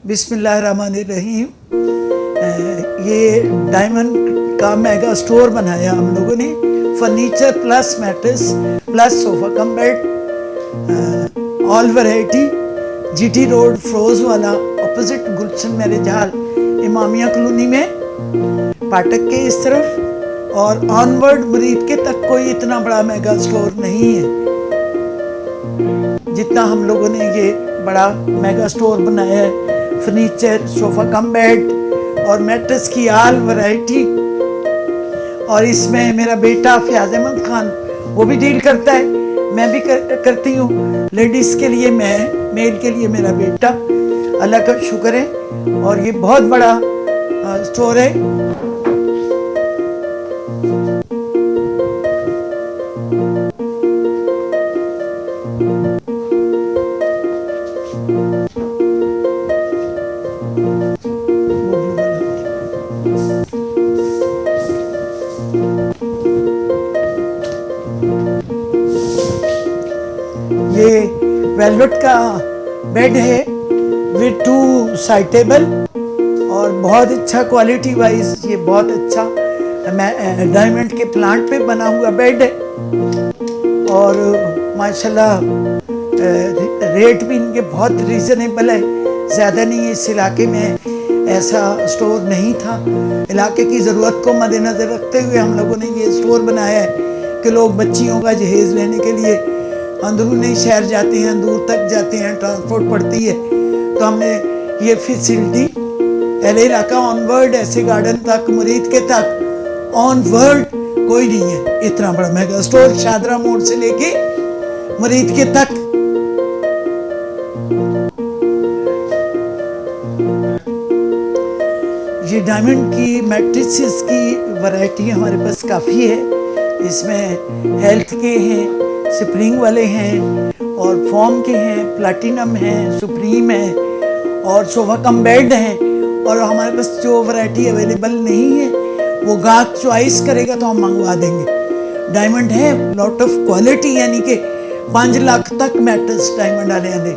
बिस्मिल्लाहिर्रहमानिर्रहीम। ये डायमंड का मेगा स्टोर बनाया हम लोगों ने। Furniture plus mattress plus sofa cum bed, all variety. GT road फ्रोज वाला, opposite Gulshan marriage hall, Imamia colony में, फाटक के इस तरफ। और ऑनवर्ड मुरीद के तक कोई इतना बड़ा मेगा स्टोर नहीं है जितना हम लोगों ने ये बड़ा मेगा स्टोर बनाया है। फर्नीचर, सोफा कम बेड और मैट्रेस की आल वैरायटी। और इसमें मेरा बेटा फयाज अहमद खान वो भी डील करता है, मैं भी करती हूँ। लेडीज़ के लिए मैं, मेल के लिए मेरा बेटा। अल्लाह का शुक्र है। और ये बहुत बड़ा स्टोर है। ये वेलवेट का बेड है विद 2 साइड टेबल और बहुत अच्छा क्वालिटी वाइज ये बहुत अच्छा डायमंड के प्लांट पे बना हुआ बेड है। और माशाल्लाह रेट भी इनके बहुत रीज़नेबल है, ज़्यादा नहीं है। इस इलाके में ऐसा स्टोर नहीं था। इलाके की ज़रूरत को मद्देनज़र रखते हुए हम लोगों ने ये स्टोर बनाया है कि लोग बच्चियों का जहेज़ लेने के लिए अंदरूनी शहर जाते हैं, दूर तक जाते हैं, ट्रांसपोर्ट पड़ती है, तो हमने ये फैसिलिटी पहले इलाका ऑनवर्ड ऐसे गार्डन तक, मुरीद के तक ऑनवर्ड कोई नहीं है इतना बड़ा मेगा स्टोर। शादरा मोड़ से लेके मुरीद के तक। ये डायमंड की मैट्रिसेस की वैरायटी हमारे पास काफ़ी है। इसमें हेल्थ के हैं, स्प्रिंग वाले हैं और फॉर्म के हैं, प्लैटिनम हैं, सुप्रीम है और सोफा कम बेड हैं। और हमारे पास जो वैरायटी अवेलेबल नहीं है वो गाहक चॉइस करेगा तो हम मंगवा देंगे। डायमंड है लॉट ऑफ क्वालिटी, यानी कि 5 लाख तक मैट्रेस डायमंड वाले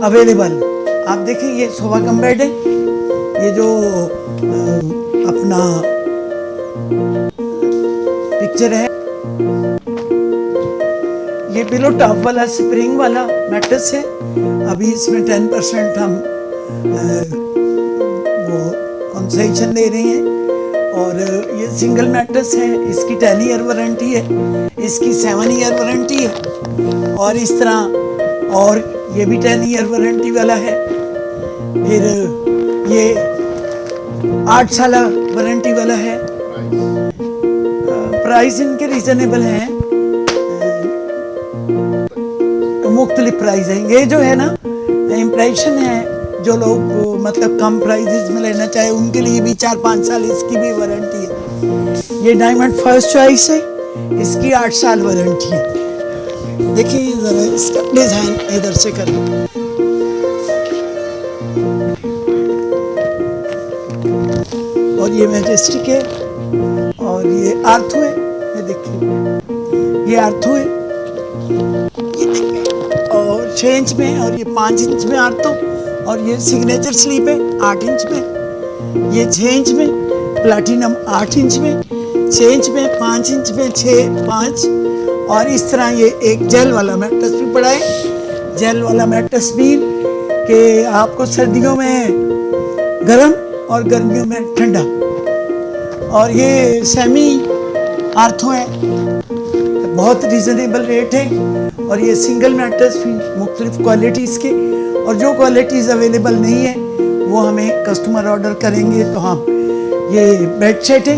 अवेलेबल। आप देखिए ये सोफा कम बेड है, ये जो अपना पिक्चर है, ये पिलो टॉप वाला स्प्रिंग वाला मैट्रेस है। अभी इसमें 10% हम वो कंसेशन दे रहे हैं। और ये सिंगल मैट्रेस है, इसकी 10 ईयर वारंटी है, इसकी 7 ईयर वारंटी है और इस तरह। और ये भी 10 ईयर वारंटी वाला है। फिर ये 8 साल वारंटी वाला है। प्राइस इनके रीजनेबल हैं, मुख्तलिफ प्राइस है। ये जो है ना इम्प्रेशन है, जो लोग मतलब कम प्राइजेस में लेना चाहे उनके लिए भी 4-5 साल इसकी भी वारंटी है। ये डायमंड फर्स्ट चॉइस है, इसकी 8 साल वारंटी है। देखिए ज़रा इसका डिज़ाइन इधर से कर, और ये मैजेस्टिक है और ये आर्थो है। ये देखिए ये आर्थो है, ये देखिए, और 6 इंच में, और ये 5 इंच में आर्थो। और ये सिग्नेचर स्लीप है 8 इंच में, ये 6 इंच में, प्लैटिनम 8 इंच में, 6 इंच में, 5 इंच में, 6, 5। और इस तरह ये एक जेल वाला मैट्रेस भी पड़ा है। जेल वाला मैट्रेस भी कि आपको सर्दियों में गर्म और गर्मियों में ठंडा। और ये सेमी आर्थो है, बहुत रीज़नेबल रेट है। और ये सिंगल मैट्रेस भी मुख्तलिफ क्वालिटीज़ के, और जो क्वालिटीज़ अवेलेबल नहीं है वो हमें कस्टमर ऑर्डर करेंगे तो हम। ये बेड सेट है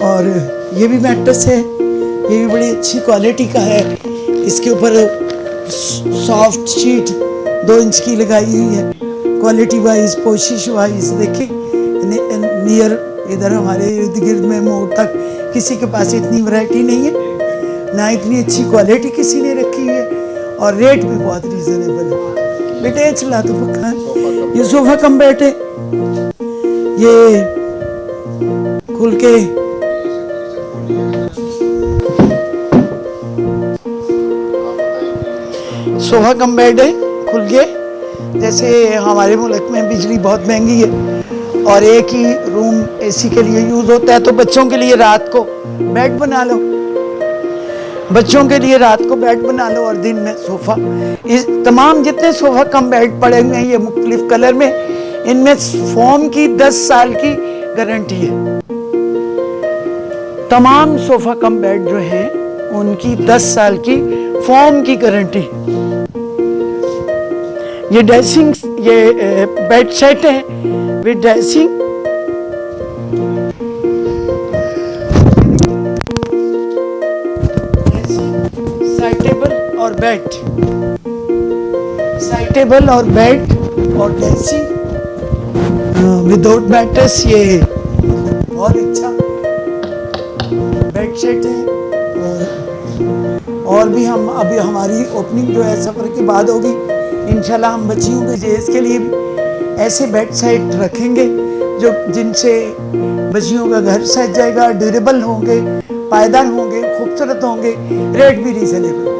और ये भी मैट्रेस है, ये भी बड़ी अच्छी क्वालिटी का है। इसके ऊपर सॉफ्ट शीट 2 इंच की लगाई हुई है। क्वालिटी वाइज, पोशिश वाइज देखिए नियर इधर हमारे इर्द गिर्द में मोड़ तक किसी के पास इतनी वैरायटी नहीं है, ना इतनी अच्छी क्वालिटी किसी ने रखी है, और रेट भी बहुत रीजनेबल है। बेटे चला तो पक्का। ये सोफा कम बेड है, ये खुल के सोफा कम बेड है खुल के, जैसे हमारे मुल्क में बिजली बहुत महंगी है और एक ही रूम एसी के लिए यूज़ होता है, तो बच्चों के लिए रात को बेड बना लो, बच्चों के लिए रात को बेड बना लो और दिन में सोफ़ा। इस तमाम जितने सोफ़ा कम बेड पड़े हुए हैं ये मुख्तलिफ कलर में, इनमें फोम की 10 साल की गारंटी है। तमाम सोफ़ा कम बेड जो हैं उनकी 10 साल की फोम की गारंटी। ये ड्रेसिंग, ये बेड सेट है विद ड्रेसिंग, साइड टेबल और बेड, साइड टेबल और बेड और ड्रेसिंग विदाउट मैट्रेस। ये बहुत अच्छा बेड सेट है। और भी हम अभी हमारी ओपनिंग जो है सफ़र के बाद होगी, इंशाल्लाह हम बच्चियों के जेज़ के लिए भी ऐसे बेड सेट रखेंगे जो जिनसे बच्चियों का घर सज जाएगा, ड्यूरेबल होंगे, पायदार होंगे, खूबसूरत होंगे, रेट भी रीजनेबल।